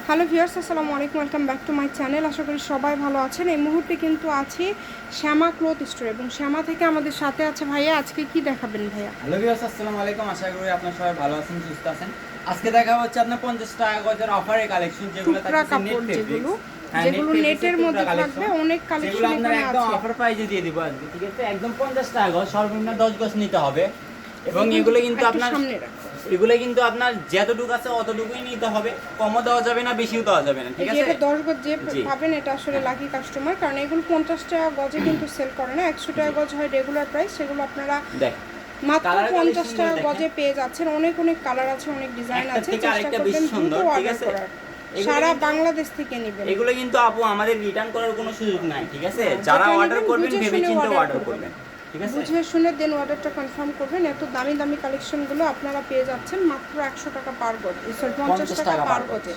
Hello viewers, আসসালামু আলাইকুম। Welcome back to my channel. আশা করি সবাই ভালো আছেন। এই মুহূর্তে কিন্তু আছি শ্যামা ক্লথ স্টোর এবং শ্যামা থেকে আমাদের সাথে আছে ভাইয়া। আজকে কি দেখাবেন ভাইয়া? হ্যালো ভিউয়ার্স, আসসালামু আলাইকুম। আশা করি আপনারা সবাই ভালো আছেন, সুস্থ আছেন। আজকে দেখা হচ্ছে আপনার 50 টাকা গজের অফারে কালেকশন, যেগুলো টুকরা থাকছে নেট কাপড়, ফেব্রিক্স। যেগুলো নেটের মধ্যে থাকবে, অনেক কালেকশন যেগুলো আপনারা এখানে একদম আছে। অফার প্রাইসে দিয়ে দিব আজকে, ঠিক আছে? একদম 50 টাকা গজ, সর্বনিম্ন 10 গজ নিতে হবে। এবং এগুলো কিন্তু আপনার যতটুকু আছে অতটুকুই নিতে হবে, কমও দেওয়া যাবে না, বেশিও দেওয়া যাবে না, ঠিক আছে? এটা 10 গজ যে পাবেন এটা আসলে লাকি কাস্টমার, কারণ এগুলো 50 টাকা গজে কিন্তু সেল করে না। 100 টাকা গজ হয় রেগুলার প্রাইস, সেগুলো আপনারা মাত্র 50 টাকা গজে পেয়ে যাচ্ছেন। অনেক অনেক কালার আছে, অনেক ডিজাইন আছে। চেষ্টা করবেন দ্রুত অর্ডার করার। সারা বাংলাদেশ থেকে নেবেন। এগুলো কিন্তু আপু আমাদের রিটার্ন করার কোনো সুযোগ নাই, ঠিক আছে? যারা অর্ডার করবেন ভেবেচিন্তে অর্ডার করবেন, ঠিক আছে? বুঝে শুনে দেন অর্ডারটা কনফার্ম করবেন। এত দামি দামি কালেকশনগুলো আপনারা পেয়ে যাচ্ছেন মাত্র 100 টাকা পার গজ, সরি 50 টাকা পার গজে।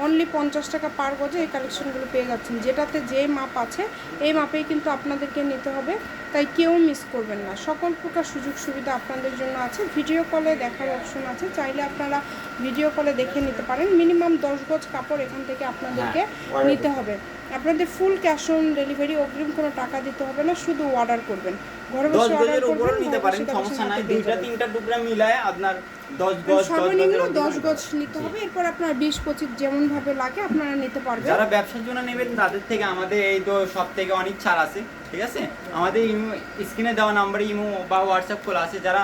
অনলি 50 টাকা পার গজে এই কালেকশনগুলো পেয়ে যাচ্ছেন। যেটাতে যে মাপ আছে এই মাপেই কিন্তু আপনাদেরকে নিতে হবে, তাই কেউ মিস করবেন না। সকল প্রকার সুযোগ সুবিধা আপনাদের জন্য আছে। ভিডিও কলে দেখার অপশন আছে, চাইলে আপনারা ভিডিও কলে দেখে নিতে পারেন। মিনিমাম 10 গজ কাপড় এখান থেকে আপনাদেরকে নিতে হবে। আপনাদের ফুল ক্যাশ অন ডেলিভারি, অগ্রিম কোনো টাকা দিতে হবে না, শুধু অর্ডার করবেন। ঘরে বসে অর্ডার করবেন, নিতে পারেন, সমস্যা নাই। দুইটা তিনটা টুকরা মিলায় আপনার 10 গজ, সর্বনিম্ন 10 গজ নিতে হবে। এরপর আপনার 20-25 যেমন ভাবে লাগে আপনারা নিতে পারবেন। যারা ব্যবসার জন্য নেবেন তাদের থেকে আমাদের এই তো সব থেকে অনেক ছাড় আছে, ঠিক আছে? আমাদের স্ক্রিনে দেওয়া নাম্বারে ইমো বা হোয়াটসঅ্যাপ খোলা আছে। যারা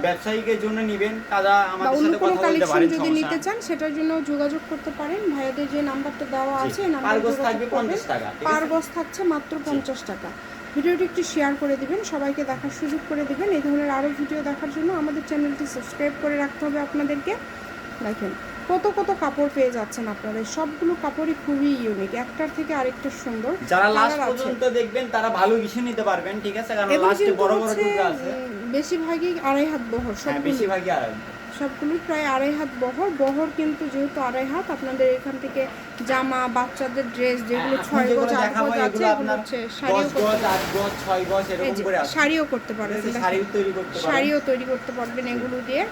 ব্যবসায়িকের জন্য নেবেন তারা আমাদের সাথে কথা বলতে পারেন। যদি নিতে চান সেটার জন্য যোগাযোগ করতে পারেন। ভাইয়াদের যে নাম্বারটা দেওয়া আছে এই নাম্বারে পার গজ থাকবে 50 টাকা, পার গজ থাকছে মাত্র 50 টাকা। ভিডিওটি একটু শেয়ার করে দিবেন, সবাইকে দেখার সুযোগ করে দিবেন। এই ধরনের আরও ভিডিও দেখার জন্য আমাদের চ্যানেলটি সাবস্ক্রাইব করে রাখতে হবে আপনাদেরকে। দেখেন কত কত কাপড় পেয়ে যাচ্ছেন আপনারা। সবগুলো কাপড়ই খুবই ইউনিক, একটার থেকে আরেকটা সুন্দর। যারা লাস্ট পর্যন্ত দেখবেন তারা ভালো কিছু নিতে পারবেন, ঠিক আছে? কারণ লাস্টে বড় বড় টুকরা আছে। বেশিরভাগই 2.5 হাত বহর, বেশিরভাগই সবগুলো প্রায় 2.5 হাত বহর। কিন্তু যেহেতু 2.5 হাত, আপনাদের এখান থেকে জামা, বাচ্চাদের ড্রেস যেগুলো 6 গজ 8 গজ আছে, এগুলো হচ্ছে শাড়িও করতে পারবেন। শাড়িও তৈরি করতে পারবেন এগুলো দিয়ে।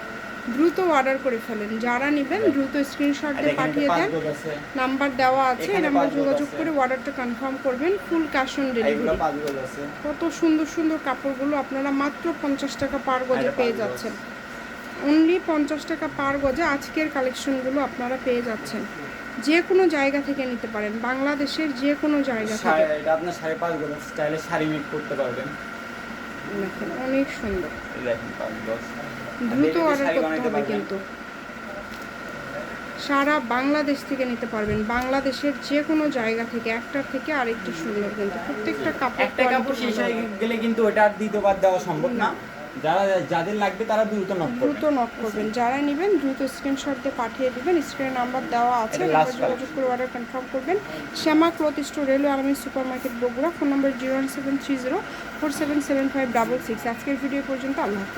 দ্রুত অর্ডার করে ফেলেন। যারা নেবেন দ্রুত স্ক্রিনশট দিয়ে পাঠিয়ে দেন। নাম্বার দেওয়া আছে, এই নাম্বার যোগাযোগ করে অর্ডারটা কনফার্ম করবেন। Full cash on delivery. কত সুন্দর সুন্দর কাপড়গুলো আপনারা মাত্র 50 টাকা পার গজে পেয়ে যাচ্ছেন। অনলি 50 টাকা পার গজে আজকের কালেকশনগুলো আপনারা পেয়ে যাচ্ছেন। যে কোনো জায়গা থেকে নিতে পারেন, বাংলাদেশের যে কোনো জায়গা থেকে। এটা আপনার 5.5 গজ স্টাইলে শাড়ি মেক করতে পারবেন। দেখেন অনেক সুন্দর। দেখেন 5 গজ দ্রুত অর্ডার করতে হবে কিন্তু। সারা বাংলাদেশ থেকে নিতে পারবেন, বাংলাদেশের যে কোনো জায়গা থেকে। একটার থেকে আরেকটা সুন্দর, কিন্তু প্রত্যেকটা কাপড় একটা কাপড় শেষ হয়ে গেলে কিন্তু ওটা আর দ্বিতীয়বার দেওয়া সম্ভব না। যাদের লাগবে তারা দ্রুত নক করবেন। যারা নেবেন দ্রুত স্ক্রিনশট দিয়ে পাঠিয়ে দিবেন। স্ক্রিনে নাম্বার দেওয়া আছে, যোগাযোগ করে অর্ডার কনফার্ম করবেন। Shyama cloth store, railway army super market, Bogura. Phone number 01730477566। আজকের ভিডিও পর্যন্ত। আল্লাহ হাফেজ।